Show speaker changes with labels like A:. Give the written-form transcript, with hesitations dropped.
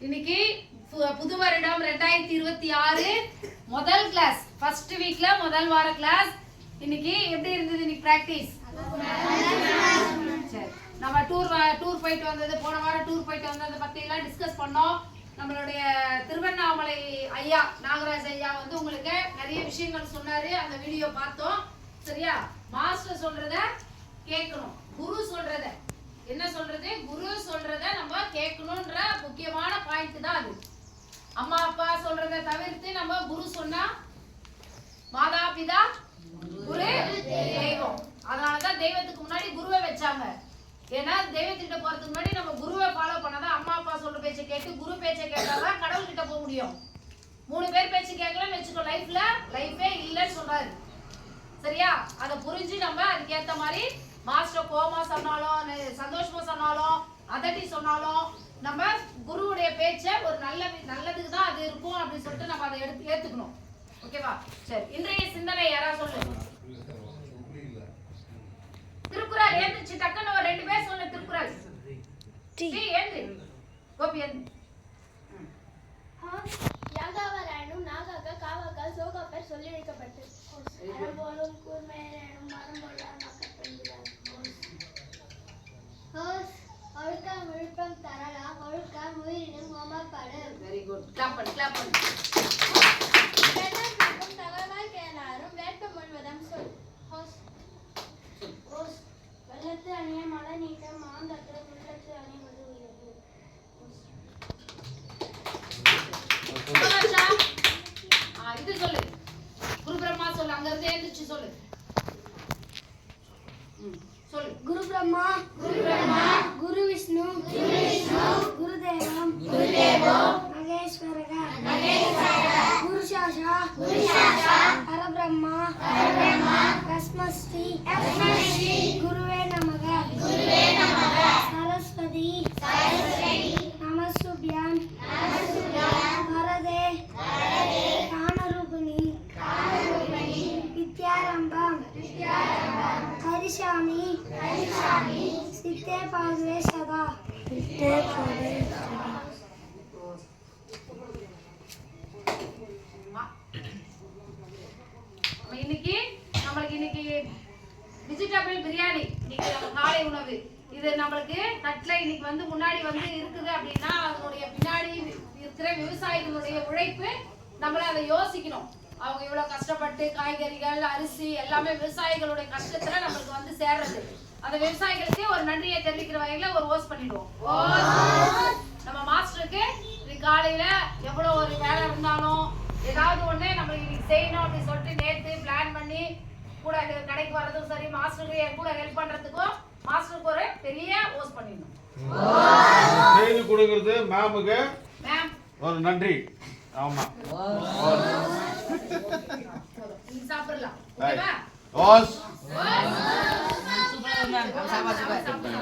A: இன்னைக்கு புது வருடம் 2026 முதல் கிளாஸ் ஃபர்ஸ்ட் வீக்ல முதல் வார கிளாஸ். இன்னைக்கு எப்படி இருந்தது இன்னைக்கு பிராக்டிஸ்? சரி, நம்ம டூர் போயிட்டு வந்தது, போன வாரம் டூர் போயிட்டு வந்ததை பத்தி எல்லாம் டிஸ்கஸ் பண்ணோம். நம்மளுடைய திருவண்ணாமலை ஐயா நாகராஜ் ஐயா வந்து உங்களுக்கு நிறைய விஷயங்கள் சொன்னாரு, அந்த வீடியோ பார்த்தோம். சரியா? மாஸ்டர் சொல்றத கேட்கணும், குரு சொல்றத என்ன சொல்றது, குரு சொல்றத நம்ம கேட்கணும்ன்ற முக்கியமான பாயிண்ட் தான் அது. அம்மா அப்பா சொல்றத தவிர்த்து நம்ம குரு சொன்னா மாதா பிதா குரு தெய்வம். அதனாலதான் தெய்வத்துக்கு முன்னாடி குருவை வச்சாங்க. ஏன்னா தெய்வத்திட்ட போறதுக்கு முன்னாடி நம்ம குருவை ஃபாலோ பண்ணாதான், அம்மா அப்பா சொல்ற பேச்சை கேட்டு குரு பேச்சை கேட்டாதான் கடவுள் கிட்ட போக முடியும். 3 பேர் பேச்சு கேட்கலன்னு வச்சுக்கோ, லைஃபே இல்லைன்னு சொல்றாரு. சரியா? அதை புரிஞ்சு நம்ம அதுக்கேற்ற மாதிரி மாஸ்டர் கோமா சொன்னாலும் சந்தோஷமா சொன்னாலும் அதட்டி சொன்னாலும் நம்ம குருவுடைய பேச்சை ஒரு நல்லதுக்கு தான் அது இருக்கும் அப்படின்னு சொல்லிட்டு நம்ம அதை ஏத்துக்கணும். ஓகேவா? சரி, இன்றைய சிந்தனை யாரா சொல்லு. திருக்குறள் ஏந்திச்சு டக்குன்னு ஒரு 2 பேர் சொல்லு. திருக்குறள் ஏந்து கோபி ஏந்து.
B: யாகாவராயனும் நாகாக காவாக்கால் சோகாப்பர் சொல்லிழைக்கப்பட்டு அறம்போலும் கூர்மையனும் மரம்போலாம் மக்கட்பெண்கிறார். ஒழுக்கம் விழுப்பம் தரலாம், ஒழுக்கம் உயிரினும் ஓமப்படு.
A: வெரி குட், கிளாப் பண்ணு.
B: தவறாய் கேளாரும் வேட்பம் முழுவதும் சொல். வெள்ளத்து அணிய மழை நீட்டம் மாந்தற்ற உள்ளத்து அணி மதுகிறது.
A: இது சொல்லு, குரு பிரம்மா சொல்லு, அங்க இருந்து எழுந்திருச்சு சொல்லு. சொல்லு.
B: குரு பிரம்மா குரு விஷ்ணு குரு தேவம் மகேஸ்வரக குரு சாஷா பரபிரம்மா தஸ்மஸ்ரீ குருவே நமக சரஸ்வதி நமஸ்துப்யாம் வரதே ஞானரூபிணி வித்யாரம்பம் ஹரிஷாமி சித்தே பாதுவே சதா.
A: இன்னைக்கு வெஜிடபிள் பிரியாணி, இன்னைக்கு நம்ம காலை உணவு. இது நம்மளுக்கு தட்டுல இன்னைக்கு வந்து முன்னாடி வந்து இருக்குது அப்படின்னா அதனுடைய பின்னாடி இருக்கிற விவசாயிகளுடைய உழைப்பு நம்மள அதை யோசிக்கணும். அவங்க இவ்வளவு கஷ்டப்பட்டு காய்கறிகள் அரிசி எல்லாமே விவசாயிகளுடைய கஷ்டத்துல நம்மளுக்கு வந்து சேர்றது. அந்த விவசாயிகளுக்கு ஒரு நன்றியை தெரிவிக்கிற வகையில ஒரு ஓஸ் பண்ணிடுவோம். நம்ம மாஸ்டருக்கு காலையில எவ்வளவு ஒரு வேலை இருந்தாலும் ஏதாவது ஒண்ணு நம்ம இன்னைக்கு செய்யணும் அப்படின்னு சொல்லிட்டு நேற்று பிளான் பண்ணி கூட கடைக்கு வர்றதும் சரி, மாஸ்டருக்கு என் கூட ஹெல்ப் பண்றதுக்கும் மாஸ்டருக்கு ஒரு பெரிய ஓஸ் பண்ணிடணும்.
C: செய்து கொடுக்கிறது மேமுக்கு ஒரு நன்றி. ஆமா,
A: சாப்பிடலாம்.
C: ஓஸ்